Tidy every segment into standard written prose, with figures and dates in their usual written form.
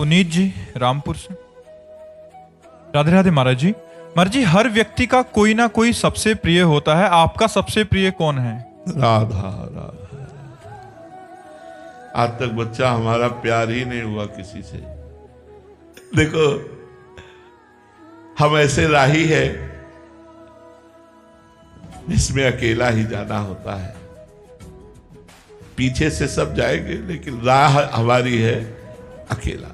पुनीत जी रामपुर से। राधे राधे महाराज जी। महाराज जी, हर व्यक्ति का कोई ना कोई सबसे प्रिय होता है, आपका सबसे प्रिय कौन है? राधा राधा। आज तक बच्चा हमारा प्यार ही नहीं हुआ किसी से। देखो, हम ऐसे राही है जिसमें अकेला ही जाना होता है। पीछे से सब जाएंगे लेकिन राह हमारी है अकेला।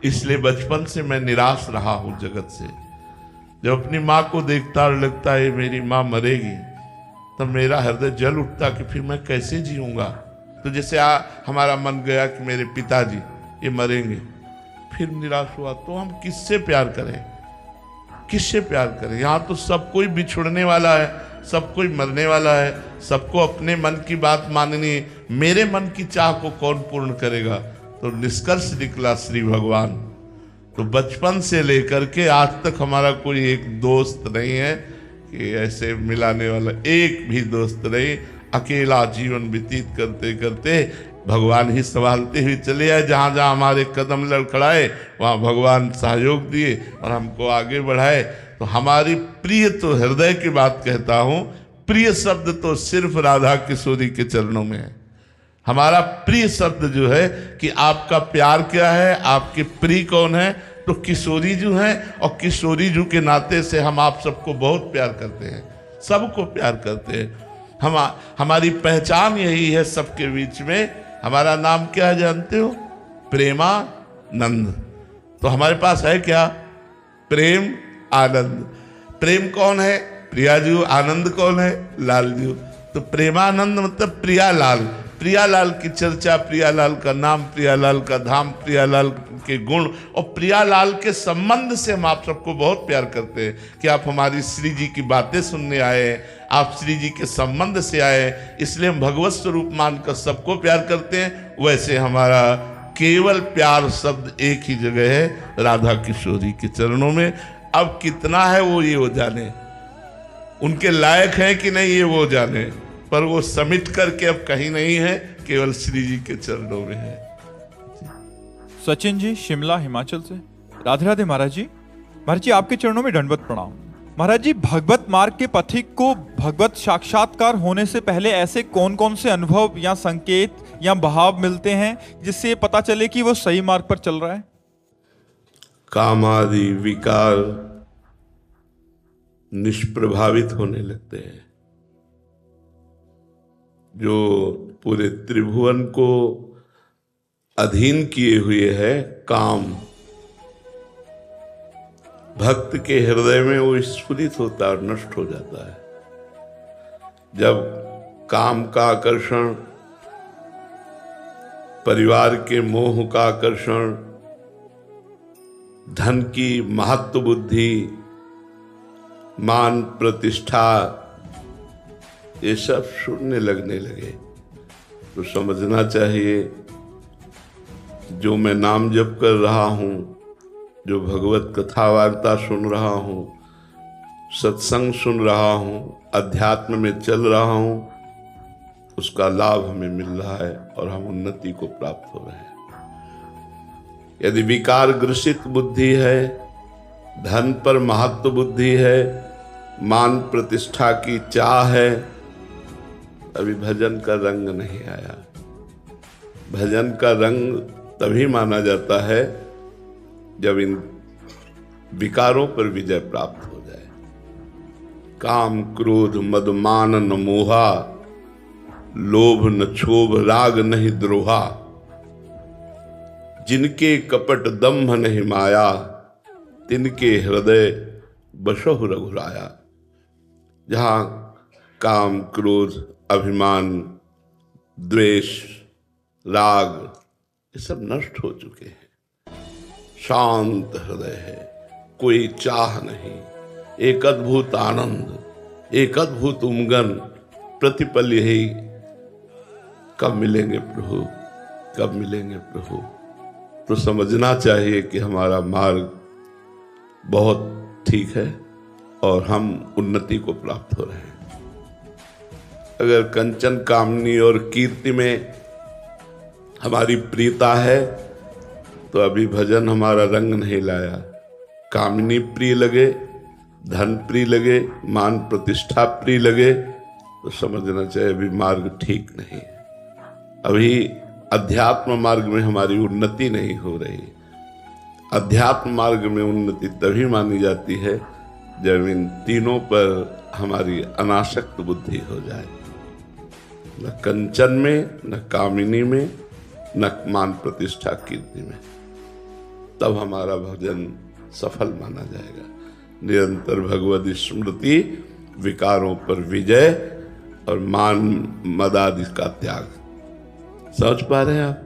इसलिए बचपन से मैं निराश रहा हूं जगत से। जब अपनी माँ को देखता और लगता है मेरी माँ मरेगी, तब मेरा हृदय जल उठता कि फिर मैं कैसे जीऊंगा। तो जैसे हमारा मन गया कि मेरे पिताजी ये मरेंगे, फिर निराश हुआ। तो हम किससे प्यार करें, किससे प्यार करें? यहाँ तो सब कोई बिछुड़ने वाला है, सब कोई मरने वाला है, सबको अपने मन की बात माननी है। मेरे मन की चाह को कौन पूर्ण करेगा? तो निष्कर्ष निकला श्री भगवान। तो बचपन से लेकर के आज तक हमारा कोई एक दोस्त नहीं है कि ऐसे मिलाने वाला, एक भी दोस्त नहीं। अकेला जीवन व्यतीत करते करते भगवान ही संभालते हुए चले आए। जहाँ जहाँ हमारे कदम लड़खड़ाए वहाँ भगवान सहयोग दिए और हमको आगे बढ़ाए। तो हमारी प्रिय, तो हृदय की बात कहता हूँ, प्रिय शब्द तो सिर्फ राधा किशोरी के चरणों में है। हमारा प्रिय शब्द जो है कि आपका प्यार क्या है, आपके प्रिय कौन है, तो किशोरी जी हैं। और किशोरी जी के नाते से हम आप सबको बहुत प्यार करते हैं, सबको प्यार करते हैं। हमारी पहचान यही है सबके बीच में। हमारा नाम क्या है जानते हो? प्रेमानंद। तो हमारे पास है क्या? प्रेम आनंद। प्रेम कौन है? प्रिया जी। आनंद कौन है? लाल जी। तो प्रेमानंद मतलब प्रियालाल। प्रियालाल की चर्चा, प्रियालाल का नाम, प्रियालाल का धाम, प्रियालाल के गुण और प्रियालाल के संबंध से हम आप सबको बहुत प्यार करते हैं कि आप हमारी श्री जी की बातें सुनने आए, आप श्री जी के संबंध से आए। इसलिए हम भगवत स्वरूप मानकर सबको प्यार करते हैं। वैसे हमारा केवल प्यार शब्द एक ही जगह है, राधा किशोरी के चरणों में। अब कितना है वो जाने, उनके लायक है कि नहीं ये वो जाने, पर वो समिट करके अब कहीं नहीं है, केवल श्री जी के चरणों में है। सचिन जी शिमला हिमाचल से। राधे राधे महाराज जी। महाराज जी, आपके चरणों में दंडवत प्रणाम। महाराज जी, भगवत मार्ग के पथिक को भगवत साक्षात्कार होने से पहले ऐसे कौन कौन से अनुभव या संकेत या भाव मिलते हैं जिससे ये पता चले कि वो सही मार्ग पर चल रहा है? काम आदि विकार निष्प्रभावित होने लगते हैं। जो पूरे त्रिभुवन को अधीन किए हुए है काम, भक्त के हृदय में वो स्फुरित होता है और नष्ट हो जाता है। जब काम का आकर्षण, परिवार के मोह का आकर्षण, धन की महत्व बुद्धि, मान प्रतिष्ठा, ये सब शून्य लगने लगे, तो समझना चाहिए जो मैं नाम जप कर रहा हूँ, जो भगवत कथा वार्ता सुन रहा हूँ, सत्संग सुन रहा हूँ, अध्यात्म में चल रहा हूँ, उसका लाभ हमें मिल रहा है और हम उन्नति को प्राप्त हो रहे हैं। यदि विकार ग्रसित बुद्धि है, धन पर महत्व बुद्धि है, मान प्रतिष्ठा की चाह है, अभी भजन का रंग नहीं आया। भजन का रंग तभी माना जाता है जब इन विकारों पर विजय प्राप्त हो जाए। काम क्रोध मद मान न मोहा, लोभ न क्षोभ राग नहीं द्रोहा, जिनके कपट दंभ नहीं माया, तिनके हृदय बसहु रघुराया। जहाँ काम क्रोध अभिमान द्वेष राग ये सब नष्ट हो चुके हैं, शांत हृदय है, कोई चाह नहीं, एक अद्भुत आनंद, एक अद्भुत उमंगन, प्रतिपल यही कब मिलेंगे प्रभु, कब मिलेंगे प्रभु। तो समझना चाहिए कि हमारा मार्ग बहुत ठीक है और हम उन्नति को प्राप्त हो रहे हैं। अगर कंचन कामनी और कीर्ति में हमारी प्रियता है तो अभी भजन हमारा रंग नहीं लाया। कामिनी प्रिय लगे, धन प्रिय लगे, मान प्रतिष्ठा प्रिय लगे, तो समझना चाहिए अभी मार्ग ठीक नहीं है। अभी अध्यात्म मार्ग में हमारी उन्नति नहीं हो रही। अध्यात्म मार्ग में उन्नति तभी मानी जाती है जब इन तीनों पर हमारी अनासक्त बुद्धि हो जाए, न कंचन में, न कामिनी में, न मान प्रतिष्ठा कीर्ति में। तब हमारा भजन सफल माना जाएगा। निरंतर भगवत स्मृति, विकारों पर विजय और मान मद आदि का त्याग। समझ पा रहे हैं आप?